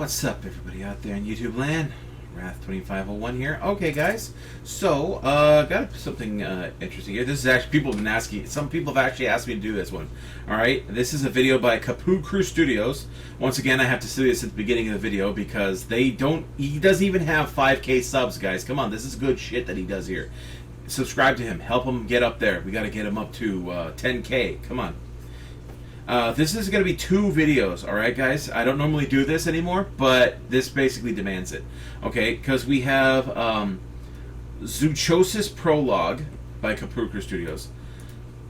What's up, everybody out there in YouTube land? Wrath2501 here. Okay, guys. So, got something interesting here. This is actually, people have been asking, some people have actually asked me to do this one. Alright, this is a video by Kapoo Crew Studios. Once again, I have to say this at the beginning of the video because he doesn't even have 5K subs, guys. Come on, this is good shit that he does here. Subscribe to him. Help him get up there. We got to get him up to 10K. Come on. This is going to be 2 videos, alright guys? I don't normally do this anymore, but this basically demands it. Okay, because we have Zoocosis Prologue by Kapoo Crew Studios.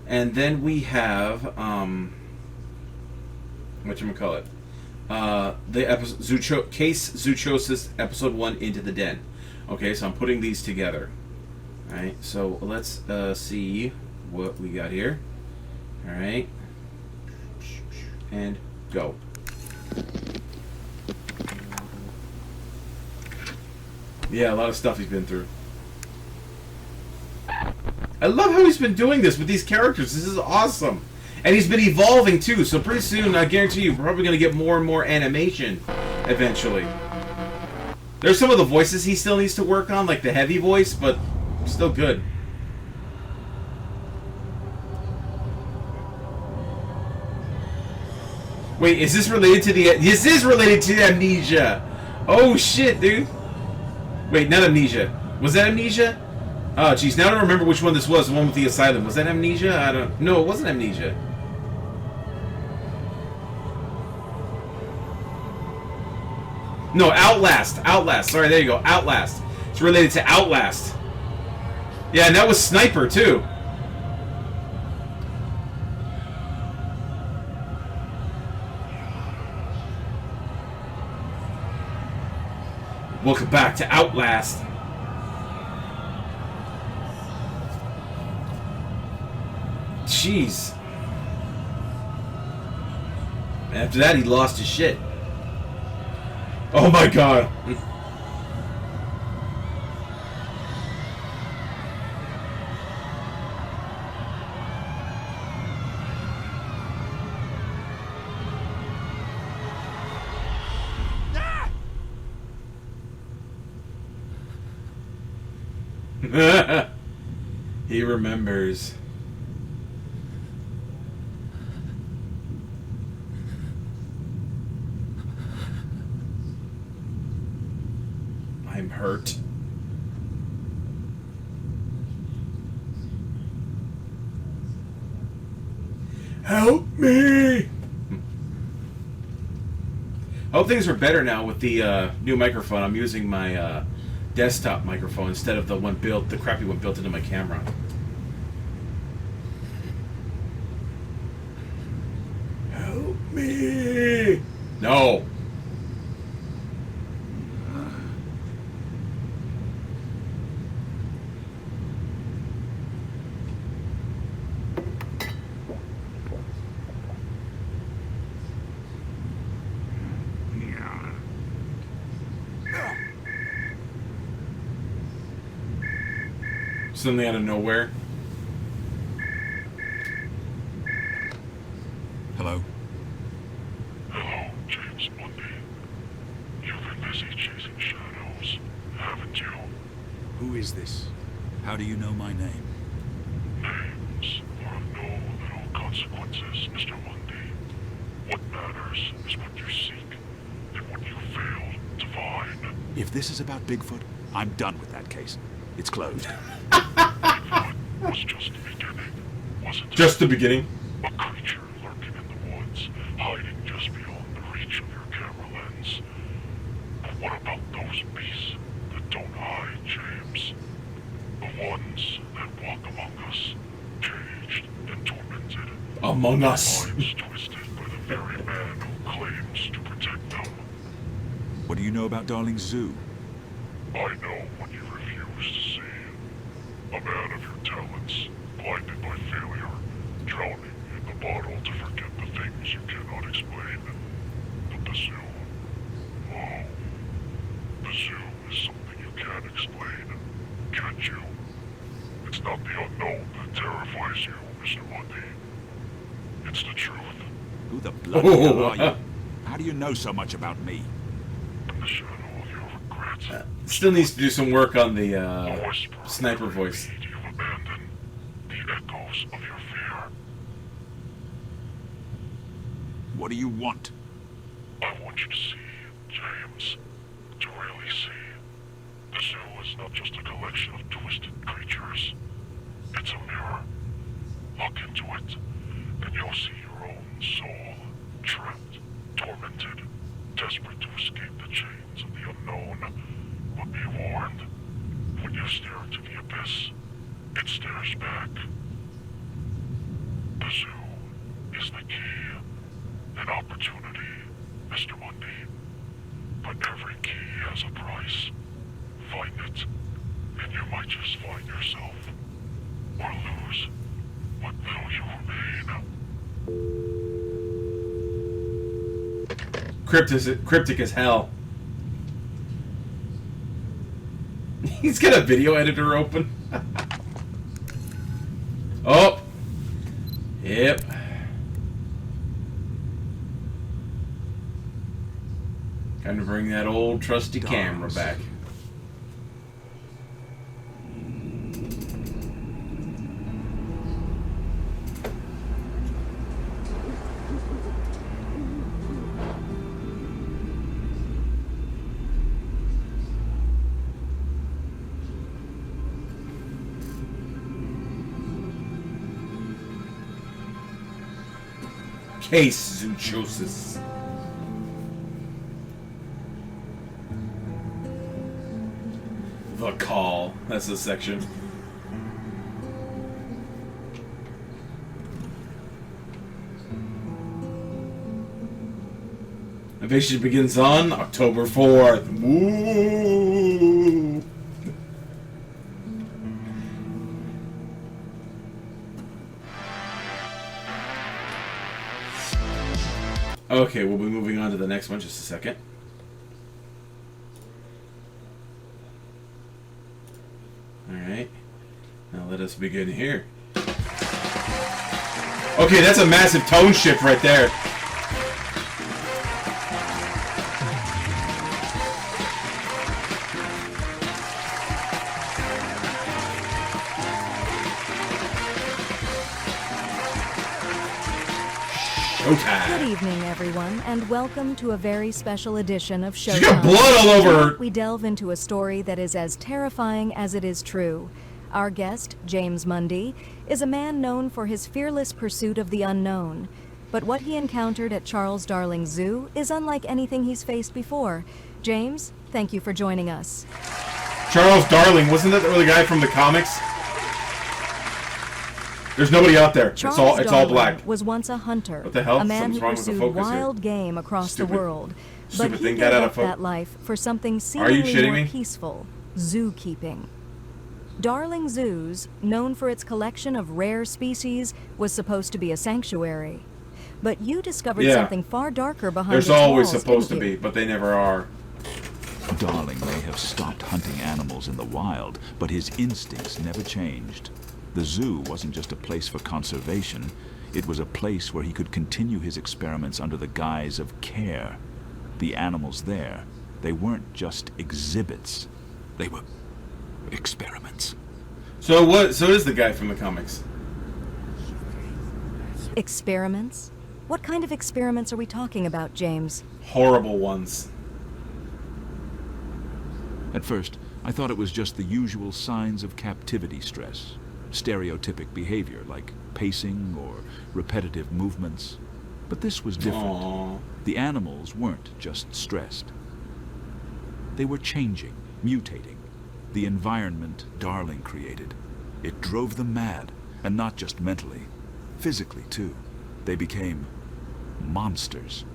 And then we have, whatchamacallit? The episode, Case Zoocosis Episode 1 Into the Den. Okay, so I'm putting these together. Alright, so let's see what we got here. Alright. And go. Yeah, a lot of stuff he's been through. I love how he's been doing this with these characters. This is awesome. And he's been evolving too, so pretty soon, I guarantee you, we're probably going to get more and more animation eventually. There's some of the voices he still needs to work on, like the heavy voice, but still good. Wait, is this related to the... This is related to Amnesia! Oh shit, dude! Wait, not Amnesia. Was that Amnesia? Oh, jeez, now I don't remember which one this was, the one with the asylum. Was that Amnesia? I don't... No, it wasn't Amnesia. No, Outlast. Outlast. Sorry, there you go. Outlast. It's related to Outlast. Yeah, and that was Sniper, too. Welcome back to Outlast. Jeez. After that, he lost his shit. Oh my god. He remembers. I'm hurt. Help me! I hope things are better now with the new microphone. I'm using my desktop microphone instead of the crappy one built into my camera. Help me! No. Something out of nowhere. Hello? Hello, James Bundy. You've been busy chasing shadows, haven't you? Who is this? How do you know my name? Names are of no little consequences, Mr. Bundy. What matters is what you seek and what you failed to find. If this is about Bigfoot, I'm done with that case. It's closed. Bigfoot was just the beginning, wasn't it? Just the beginning? A creature lurking in the woods, hiding just beyond the reach of your camera lens. But what about those beasts that don't hide, James? The ones that walk among us, caged and tormented. Among us. Lives twisted by the very man who claims to protect them. What do you know about Darling Zoo? I know what you refuse to see. A man of your talents, blinded by failure, drowning in the bottle to forget the things you cannot explain. But the zoo, oh, the zoo is something you can't explain, can't you? It's not the unknown that terrifies you, Mr. Bundy. It's the truth. Who the bloody hell are you? How do you know so much about me? the shadow of your regret. Still needs to do some work on the A whisper sniper voice. you've abandoned the echoes of your fear. What do you want? I want you to see, James, to really see. The zoo is not just a collection of twisted creatures. It's a mirror. Look into it, and you'll see your own soul, trapped, tormented, desperate to escape the chains of the unknown. But be warned, when you stare into the abyss, it stares back. The zoo is the key, an opportunity, Mr. Mundy. But every key has a price. Find it, and you might just find yourself, or lose what little you remain. Cryptic as hell. He's got a video editor open. Oh. Yep. Time to bring that old trusty camera back. Case Zoocosis. The Call. That's the section. Invasion begins on October 4th. Woo! Okay, we'll be moving on to the next one. Just a second. Alright. Now let us begin here. Okay, that's a massive tone shift right there. Showtime. Good evening, everyone, and welcome to a very special edition of Showtime. She's got blood all over her. Tonight we delve into a story that is as terrifying as it is true. Our guest, James Mundy, is a man known for his fearless pursuit of the unknown. But what he encountered at Charles Darling Zoo is unlike anything he's faced before. James, thank you for joining us. Charles Darling, wasn't that the early guy from the comics? There's nobody out there. Charles It's all black. Darling was once a hunter, What the hell? a man Something's who wrong with the pursued focus here. wild game across Stupid- the world. But stupid he thing gave got out up of that life for something Are you seemingly shitting more me? peaceful: zookeeping. Darling Zoos, known for its collection of rare species, was supposed to be a sanctuary. But you discovered Yeah. something far darker behind There's its always walls, supposed to didn't be, you? but they never are. Darling may have stopped hunting animals in the wild, but his instincts never changed. The zoo wasn't just a place for conservation. It was a place where he could continue his experiments under the guise of care. The animals there, they weren't just exhibits. They were experiments. So what? So is the guy from the comics? Experiments? What kind of experiments are we talking about, James? Horrible ones. At first, I thought it was just the usual signs of captivity stress. Stereotypic behavior like pacing or repetitive movements. But this was different. Aww. The animals weren't just stressed. They were changing, mutating. The environment Darling created. It drove them mad, and not just mentally, physically too. They became monsters.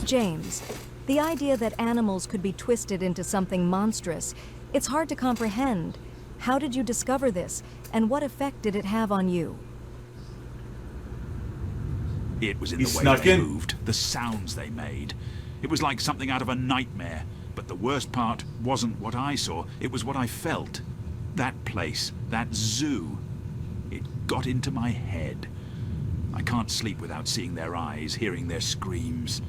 James, the idea that animals could be twisted into something monstrous, it's hard to comprehend. How did you discover this, and what effect did it have on you? It was in He the way snuck they in. moved, the sounds they made. It was like something out of a nightmare. But the worst part wasn't what I saw, it was what I felt. That place, that zoo, it got into my head. I can't sleep without seeing their eyes, hearing their screams.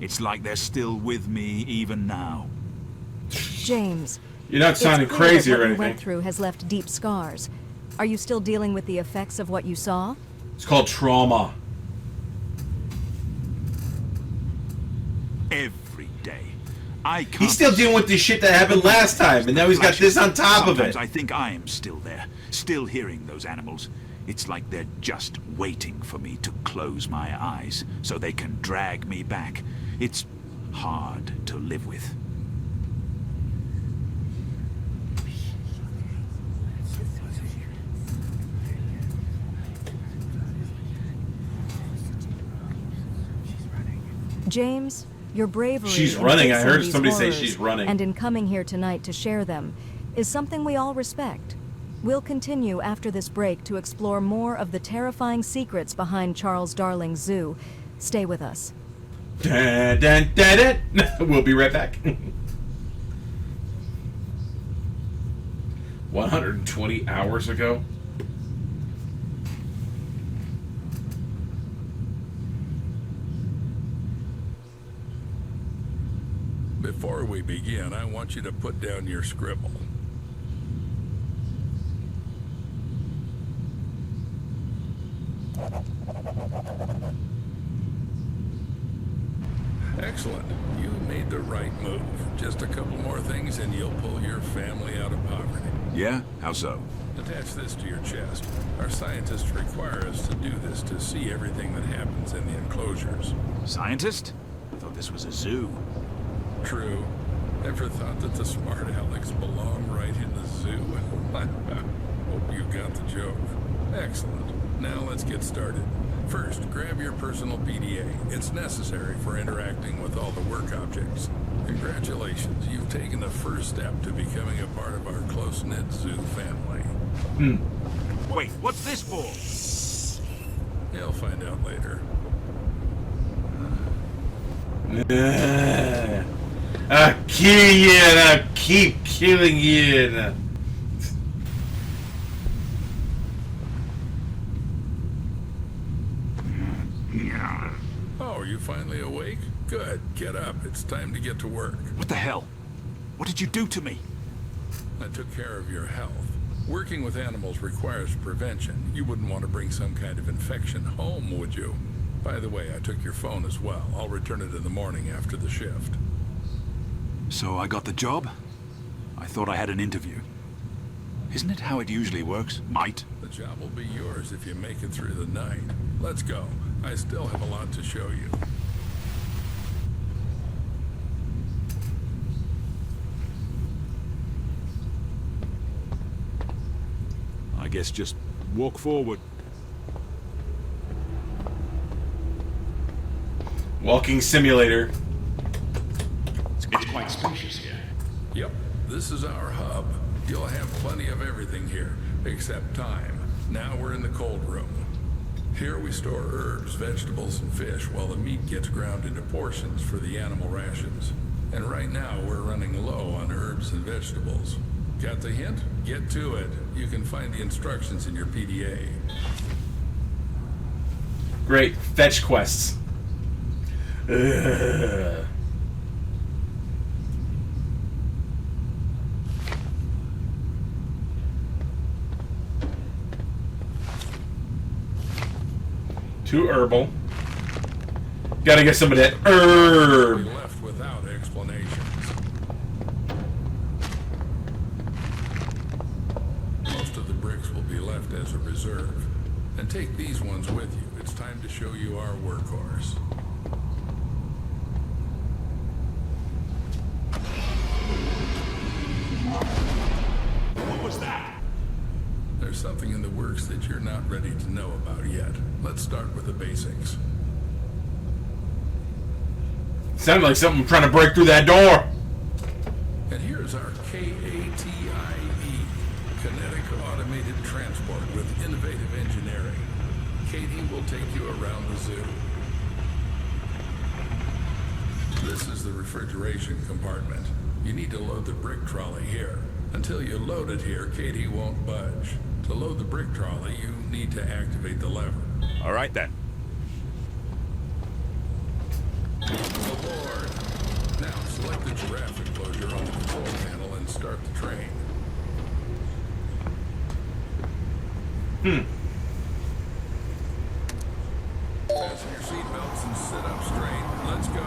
It's like they're still with me even now. James, You're not sounding it's clear crazy that or what you anything. went through has left deep scars. Are you still dealing with the effects of what you saw? It's called trauma. Every day. I can't. He's still dealing with this shit that happened last time, and now he's got this on top of Sometimes it. I think I am still there, still hearing those animals. It's like they're just waiting for me to close my eyes so they can drag me back. It's hard to live with. James, your bravery She's in running. I facing heard these somebody say horrors she's running. and in coming here tonight to share them is something we all respect. We'll continue after this break to explore more of the terrifying secrets behind Charles Darling's zoo. Stay with us. Dun, dun, dun, dun. We'll be right back. 120 hours ago. Before we begin, I want you to put down your scribble. Excellent. You made the right move. Just a couple more things and you'll pull your family out of poverty. Yeah? How so? Attach this to your chest. Our scientists require us to do this to see everything that happens in the enclosures. Scientist? I thought this was a zoo. True. Ever thought that the smart Alex belong right in the zoo? Hope you got the joke. Excellent. Now let's get started. First, grab your personal PDA. It's necessary for interacting with all the work objects. Congratulations, you've taken the first step to becoming a part of our close-knit zoo family. Wait, what's this for? You'll find out later. I'll kill you and I'll keep killing you. Oh, are you finally awake? Good. Get up. It's time to get to work. What the hell? What did you do to me? I took care of your health. Working with animals requires prevention. You wouldn't want to bring some kind of infection home, would you? By the way, I took your phone as well. I'll return it in the morning after the shift. So I got the job? I thought I had an interview. Isn't it how it usually works? Might. The job will be yours if you make it through the night. Let's go. I still have a lot to show you. I guess just walk forward. Walking simulator. It's quite spacious here. Yep, this is our hub. You'll have plenty of everything here, except time. Now we're in the cold room. Here we store herbs, vegetables, and fish while the meat gets ground into portions for the animal rations. And right now we're running low on herbs and vegetables. Got the hint? Get to it. You can find the instructions in your PDA. Great. Fetch quests. Ugh. Too herbal. Gotta get some of that herb. We left without explanations. Most of the bricks will be left as a reserve. And take these ones with you. It's time to show you our workhorse. What was that? There's something in the works that you're not ready to know about yet. Let's start with the basics. Sounded like something trying to break through that door. And here's our KATIE, Kinetic Automated Transport with Innovative Engineering. Katie will take you around the zoo. This is the refrigeration compartment. You need to load the brick trolley here. Until you load it here, Katie won't budge. To load the brick trolley, you need to activate the lever. All right then. Aboard. the giraffe enclosure on the control panel and start the train. Fasten your seatbelts and sit up straight. Let's go.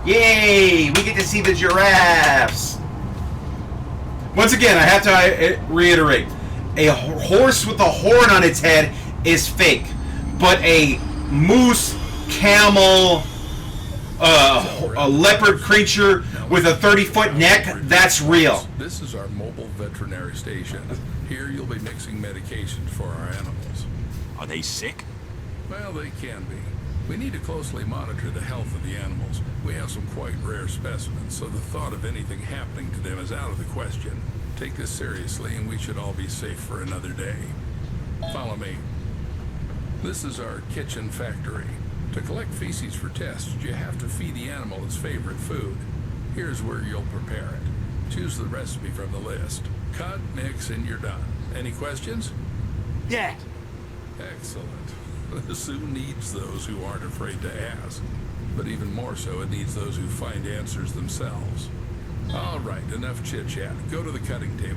Yay! We get to see the giraffes! Once again, I have to reiterate. A horse with a horn on its head is fake. But a moose, camel, a leopard creature with a 30-foot neck, that's real. This is our mobile veterinary station. Here you'll be mixing medications for our animals. Are they sick? Well, they can be. We need to closely monitor the health of the animals. We have some quite rare specimens, so the thought of anything happening to them is out of the question. Take this seriously, and we should all be safe for another day. Follow me. This is our kitchen factory. To collect feces for tests, you have to feed the animal its favorite food. Here's where you'll prepare it. Choose the recipe from the list. Cut, mix, and you're done. Any questions? Yeah. Excellent. The zoo needs those who aren't afraid to ask. But even more so, it needs those who find answers themselves. All right, enough chit-chat. Go to the cutting table.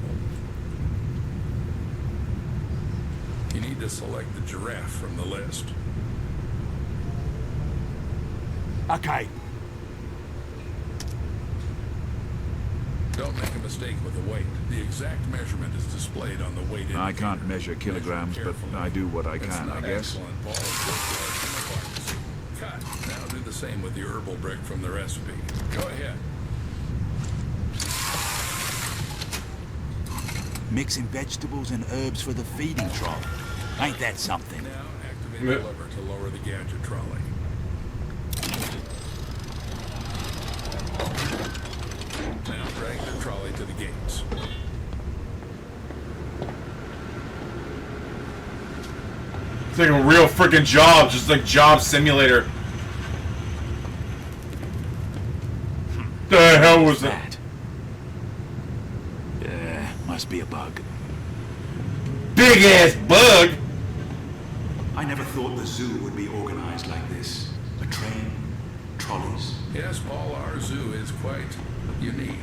You need to select the giraffe from the list. Okay. Don't make a mistake with the weight. The exact measurement is displayed on the weight indicator. I can't measure kilograms, but I do what I can, I guess. Excellent. Ball is just cut. Now do the same with the herbal brick from the recipe. Go ahead. Mixing vegetables and herbs for the feeding trough. Ain't that something? Now activate the lever to lower the gadget trolley. Now drag the trolley to the gates. It's like a real freaking job, just like Job Simulator. The hell was that? Yeah, must be a bug. Big ass bug! I never thought the zoo would be organized like this. A train, trolleys. Yes, Paul, our zoo is quite unique.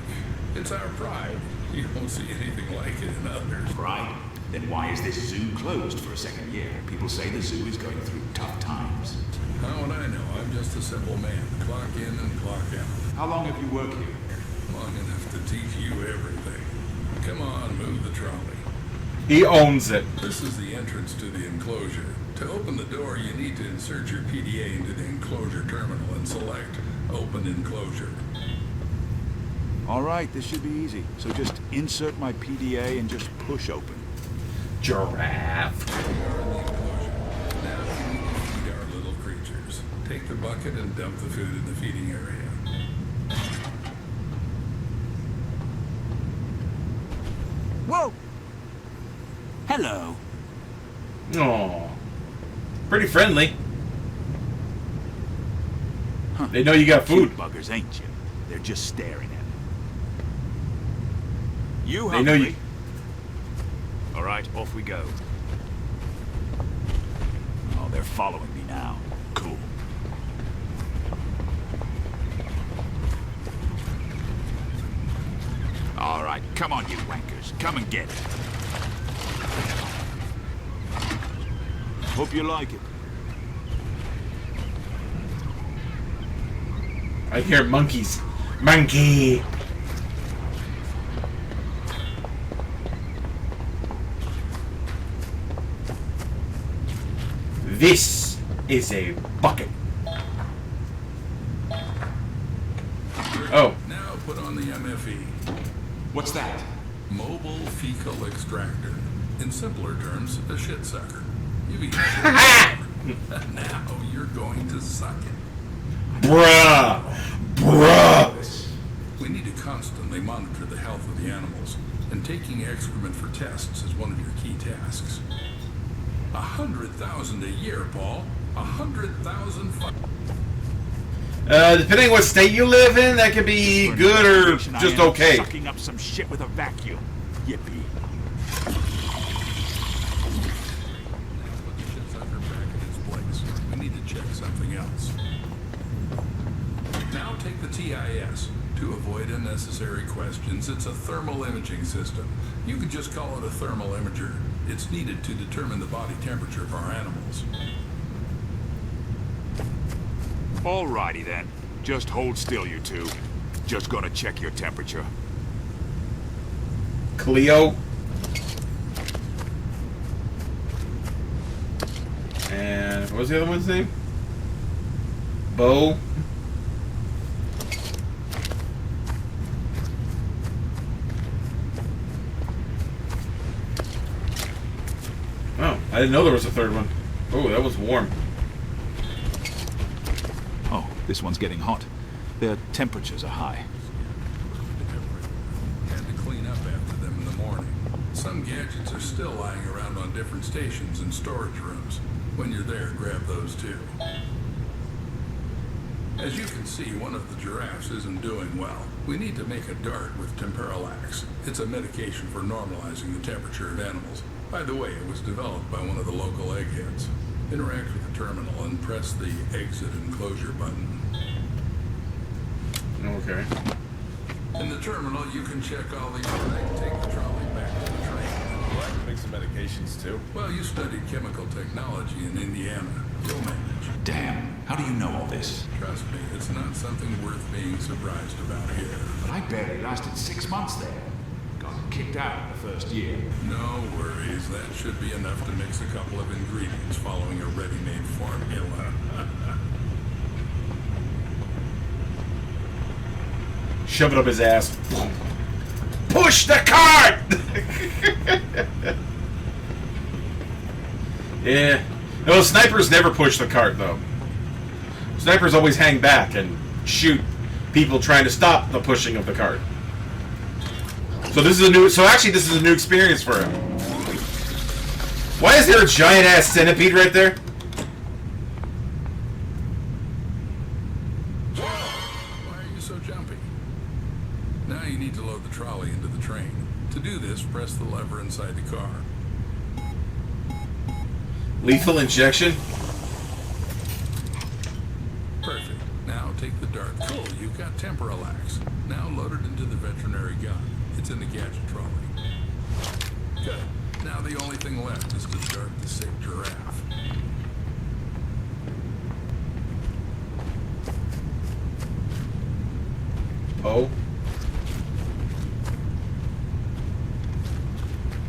It's our pride. You won't see anything like it in others. Right? Then why is this zoo closed for a second year? People say the zoo is going through tough times. How would I know? I'm just a simple man. Clock in and clock out. How long have you worked here? Long enough to teach you everything. Come on, move the trolley. He owns it. This is the entrance to the enclosure. To open the door, you need to insert your PDA into the enclosure terminal and select Open Enclosure. All right, this should be easy. So just insert my PDA and just push open. Giraffe. We are in the enclosure. Now we need to feed our little creatures. Take the bucket and dump the food in the feeding area. Whoa! Hello. Aww. Pretty friendly. Huh. They know you got food. Cute buggers, ain't you? They're just staring at me. You They know hungry? you. All right, off we go. Oh, they're following me now. Cool. All right, come on, you wankers. Come and get it. Hope you like it. I hear monkeys. Monkey. This is a bucket. Oh. Now put on the MFE. What's that? Mobile Fecal Extractor. In simpler terms, a shit sucker. You've eaten shit before. Now you're going to suck it. Bruh. Bruh. We need to constantly monitor the health of the animals, and taking excrement for tests is one of your key tasks. 100,000 a year, Paul. 100,000. Depending what state you live in, that could be good or just okay. Sucking up some shit with a vacuum. Yippee. Put the shit sucker back in its place. We need to check something else. Now take the TIS. To avoid unnecessary questions, it's a thermal imaging system. You could just call it a thermal imager. It's needed to determine the body temperature of our animals. Alrighty then. Just hold still, you two. Just gonna check your temperature. Cleo. And what was the other one's name? Bo. Oh, I didn't know there was a third one. Oh, that was warm. Oh, this one's getting hot. Their temperatures are high. Had to clean up after them in the morning. Some gadgets are still lying around on different stations and storage rooms. When you're there, grab those too. As you can see, one of the giraffes isn't doing well. We need to make a dart with temperalax. It's a medication for normalizing the temperature of animals. By the way, it was developed by one of the local eggheads. Interact with the terminal and press the exit enclosure button. Okay. In the terminal, you can check all the... Take the trolley back to the train. I can make some medications too. Well, you studied chemical technology in Indiana. You'll manage. Damn, how do you know all this? Trust me, it's not something worth being surprised about here. But I barely lasted 6 months there. Got kicked out in the first year. No worries, that should be enough to mix a couple of ingredients following a ready-made formula. Shove it up his ass. Push the cart! Yeah. No, snipers never push the cart, though. Snipers always hang back and shoot people trying to stop the pushing of the cart. So this is a new... So actually, this is a new experience for him. Why is there a giant-ass centipede right there? Why are you so jumpy? Now you need to load the trolley into the train. To do this, press the lever inside the car. Lethal injection? Perfect. Now take the dart. Cool, you've got temperalax. Now load it into the veterinary gun. It's in the gadget trolley. Good. Now the only thing left is to dart the sick giraffe. Oh.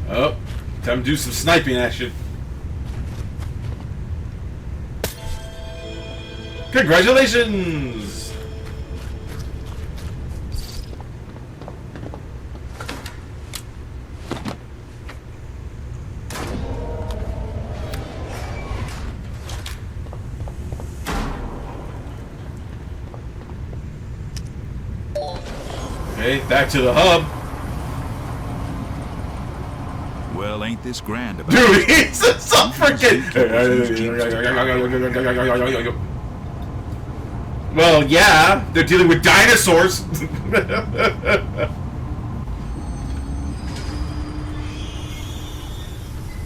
Oh. Time to do some sniping action. Congratulations! Okay, back to the hub. Well, ain't this grand about... Dude, he's some freaking... Well, yeah, they're dealing with dinosaurs.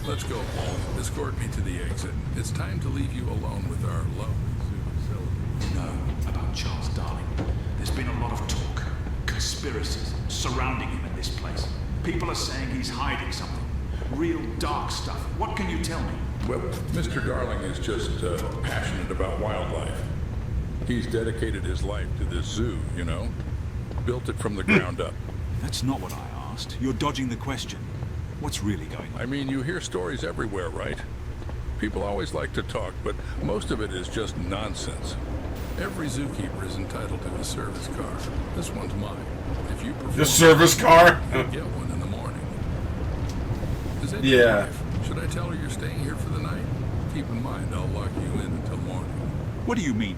Let's go, Paul. Escort me to the exit. It's time to leave you alone with our lovely zoo facility. No, about Charles Darling. There's been a lot of talk. Conspiracies surrounding him in this place. People are saying he's hiding something. Real dark stuff. What can you tell me? Well, Mr. Darling is just passionate about wildlife. He's dedicated his life to this zoo, you know? Built it from the ground up. That's not what I asked. You're dodging the question. What's really going on? I mean, you hear stories everywhere, right? People always like to talk, but most of it is just nonsense. Every zookeeper is entitled to a service car. This one's mine. If you prefer... The service car? You'll get one in the morning. Is that Yeah. your wife? Should I tell her you're staying here for the night? Keep in mind, I'll lock you in until morning. What do you mean?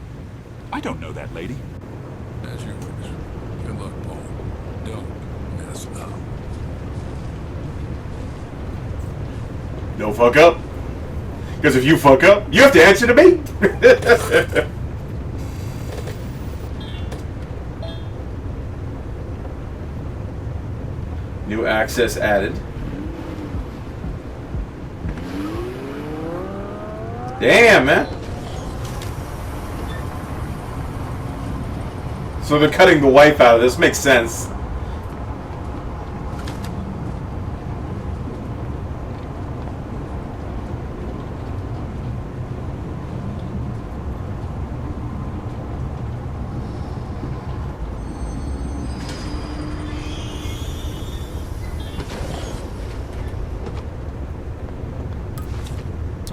I don't know that lady. As you wish. Good luck, Paul. Don't mess up. No fuck up. Because if you fuck up, you have to answer to me. New access added. Damn, man. So they're cutting the wife out of this. Makes sense.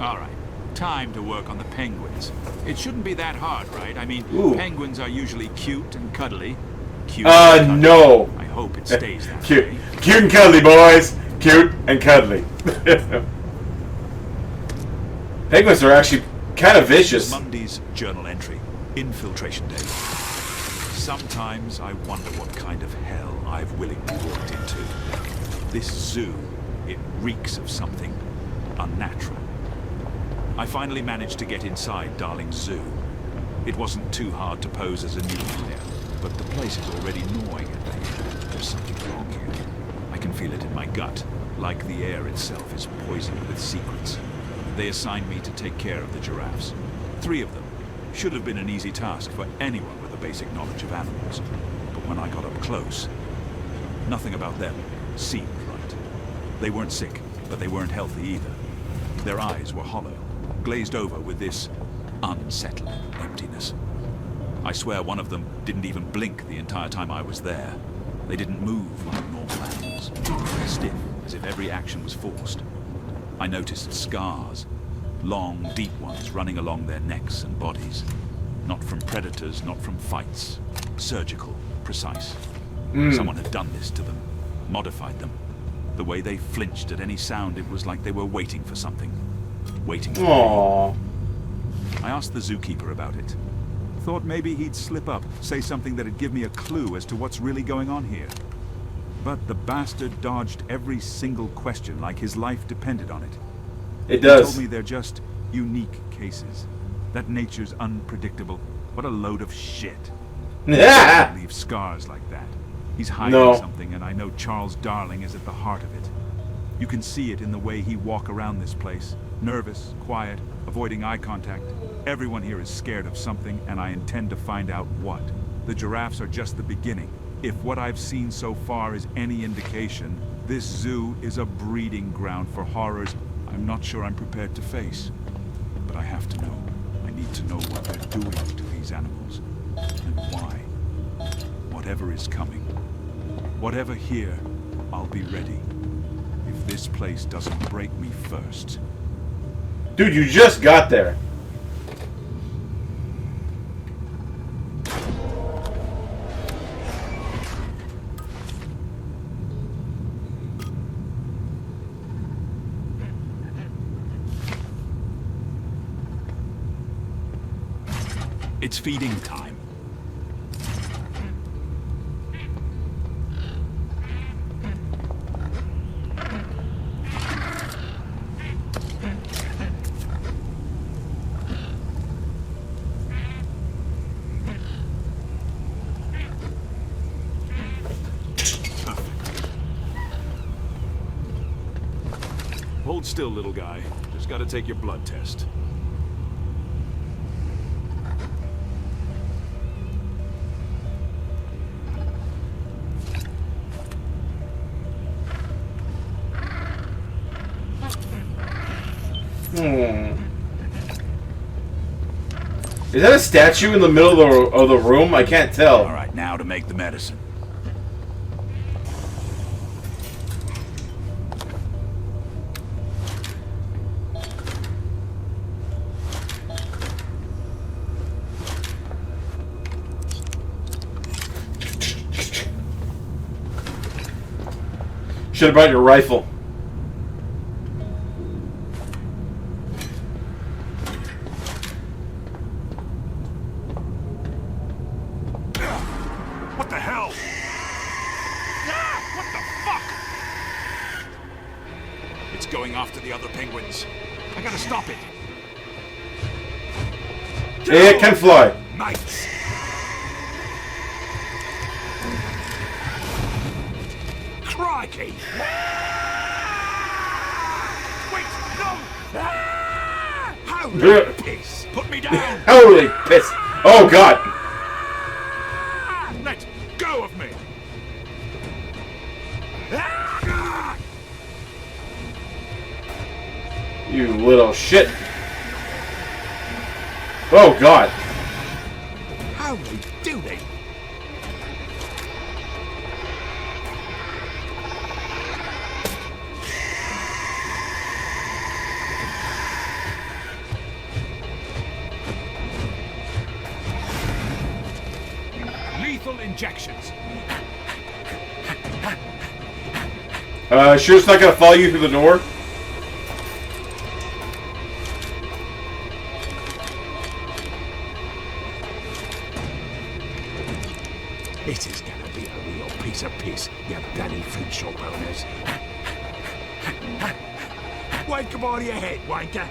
All right, time to work on the penguins. It shouldn't be that hard, right? I mean, Ooh. penguins are usually cute and cuddly. Cute and cuddly. No. I hope it stays that Cute. way. Cute and cuddly, boys. Cute and cuddly. Penguins are actually kind of vicious. Monday's journal entry. Infiltration day. Sometimes I wonder what kind of hell I've willingly walked into. This zoo, it reeks of something unnatural. I finally managed to get inside Darling's zoo. It wasn't too hard to pose as a new player, but the place is already gnawing at me. There's something wrong here. I can feel it in my gut, like the air itself is poisoned with secrets. They assigned me to take care of the giraffes. 3 of them. Should have been an easy task for anyone with a basic knowledge of animals. But when I got up close, nothing about them seemed right. They weren't sick, but they weren't healthy either. Their eyes were hollow, glazed over with this unsettling emptiness. I swear one of them didn't even blink the entire time I was there. They didn't move like normal animals, stiff, as if every action was forced. I noticed scars, long, deep ones running along their necks and bodies. Not from predators, not from fights. Surgical, precise. Someone had done this to them, modified them. The way they flinched at any sound, it was like they were waiting for something. Waiting for Aww. me. I asked the zookeeper about it. Thought maybe he'd slip up, say something that'd give me a clue as to what's really going on here. But the bastard dodged every single question like his life depended on it. It He does. told me they're just unique cases. That nature's unpredictable. What a load of shit. Yeah. Leave scars like that. He's hiding No. something, and I know Charles Darling is at the heart of it. You can see it in the way he walk around this place. Nervous, quiet, avoiding eye contact. Everyone here is scared of something, and I intend to find out what. The giraffes are just the beginning. If what I've seen so far is any indication, this zoo is a breeding ground for horrors I'm not sure I'm prepared to face. But I have to know. I need to know what they're doing to these animals, and why. Whatever is coming, whatever here, I'll be ready. If this place doesn't break me first. Dude, you just got there. It's feeding time. Hold still, little guy. Just gotta take your blood test. Is that a statue in the middle of the room? I can't tell. All right, now to make the medicine. Should have brought your rifle. What the hell? Ah, what the fuck? It's going after the other penguins. I gotta stop it. It can fly. Nice. Crikey! Wait, no! Holy piss! Put me down! Holy piss! Oh god! shit. Oh, God. How they do they? Lethal injections. Sure it's not gonna follow you through the door? This is gonna be a real piece of piss, you bloody food shop owners. Wake him out of your head, wanker.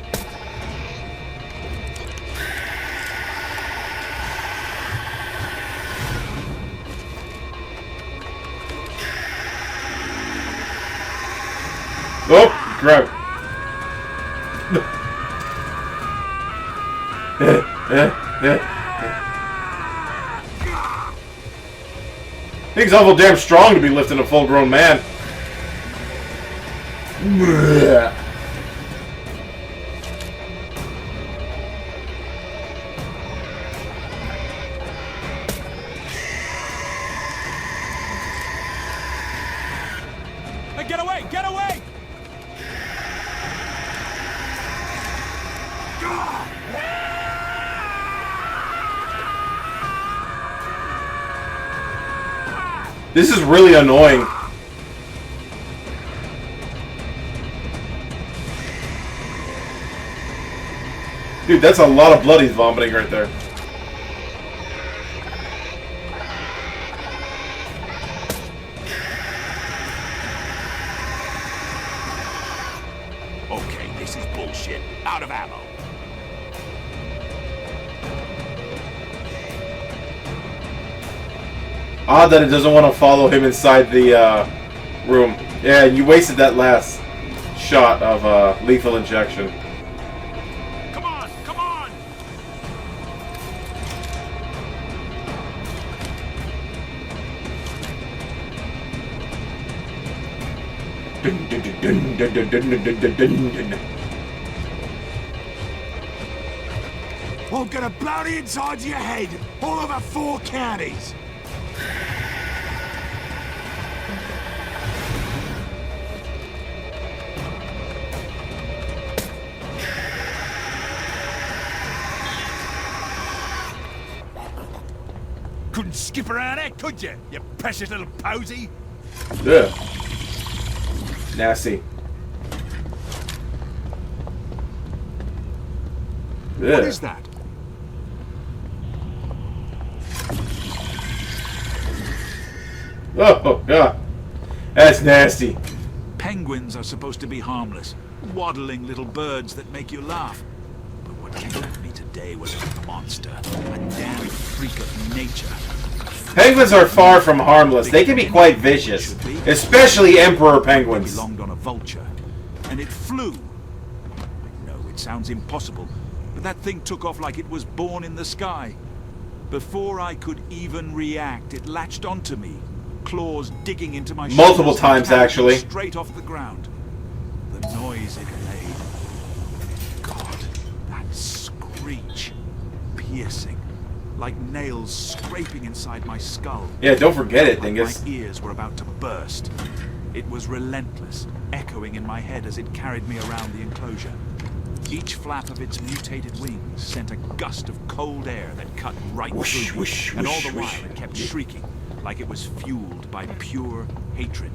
Oh, crap. He's awful damn strong to be lifting a full-grown man. Hey, get away! Get away! This is really annoying. Dude, that's a lot of blood he's vomiting right there. Okay, this is bullshit. Out of ammo. Odd that it doesn't want to follow him inside the room. Yeah, you wasted that last shot of lethal injection. Come on, come on! Dun, dun, dun, dun, dun, dun, dun, dun, dun, dun. I'm gonna blow the insides of your head all over 4 counties. Couldn't skip around there, could you? You precious little posy. Ugh. Nasty. What Ugh. is that? Oh, God. That's nasty. Penguins are supposed to be harmless, waddling little birds that make you laugh. But what came at me today was a monster, a damn freak of nature. Penguins are far from harmless. They can be quite vicious. Especially emperor penguins. Belonged on a vulture, and it flew. I know it sounds impossible, but that thing took off like it was born in the sky. Before I could even react, it latched onto me, claws digging into my Multiple shoulders and times, carried me actually. straight off the ground. The noise it made. God, that screech. Piercing. Like nails scraping inside my skull. Yeah, don't forget it, Like dingus. my ears were about to burst. It was relentless, echoing in my head as it carried me around the enclosure. Each flap of its mutated wings sent a gust of cold air that cut right Whoosh, through me, whoosh, and all whoosh, the while whoosh. it kept shrieking, like it was fueled by pure hatred.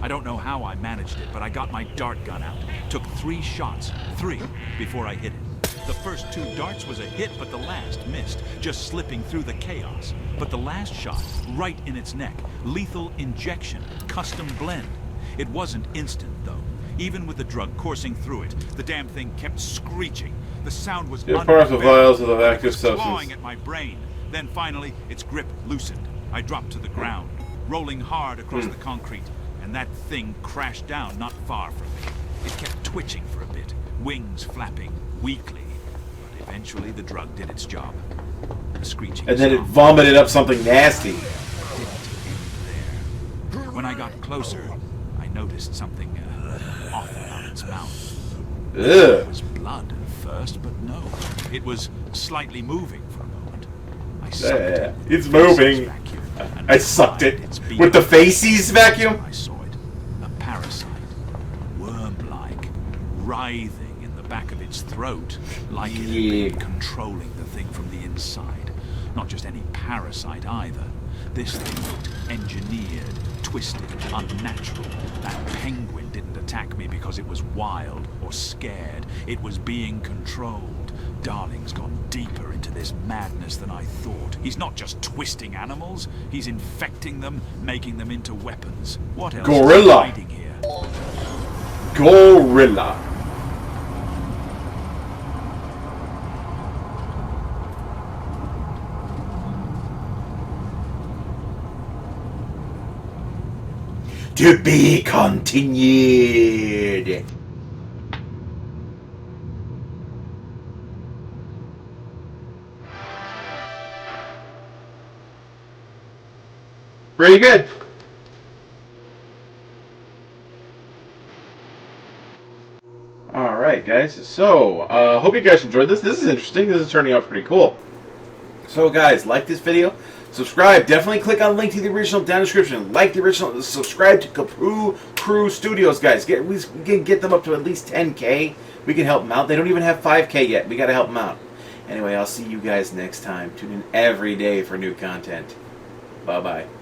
I don't know how I managed it, but I got my dart gun out. Took 3 shots, 3, before I hit it. The first 2 darts was a hit, but the last missed, just slipping through the chaos. But the last shot, right in its neck, lethal injection, custom blend. It wasn't instant, though. Even with the drug coursing through it, the damn thing kept screeching. The sound was Yeah, partial unbearable. vials of the It active was substance. clawing at my brain. Then finally, its grip loosened. I dropped to the ground, rolling hard across the concrete, and that thing crashed down not far from me. It kept twitching for a bit, wings flapping weakly. But eventually the drug did its job. The screeching And then it stopped. vomited up something nasty. Didn't end there. When I got closer, I noticed something off about its mouth. It was blood at first, but no. It was slightly moving for a moment. I sucked it. It's moving. Vacuum, I sucked it its beak with the faces vacuum. I saw it. A parasite. Worm-like. Writhing in the back of its throat. Like it had been controlling the thing from the inside. Not just any parasite either. This thing looked engineered, twisted, unnatural. That penguin didn't attack me because it was wild or scared. It was being controlled. Darling's gone deeper into this madness than I thought. He's not just twisting animals. He's infecting them, making them into weapons. What else is hiding here? Gorilla. To be continued. Pretty good. Alright, guys. So, hope you guys enjoyed this. This is interesting. This is turning out pretty cool. So, guys, like this video. Subscribe. Definitely click on the link to the original down in the description. Like the original. Subscribe to Kapoo Crew Studios, guys. We can get them up to at least 10K. We can help them out. They don't even have 5K yet. We got to help them out. Anyway, I'll see you guys next time. Tune in every day for new content. Bye-bye.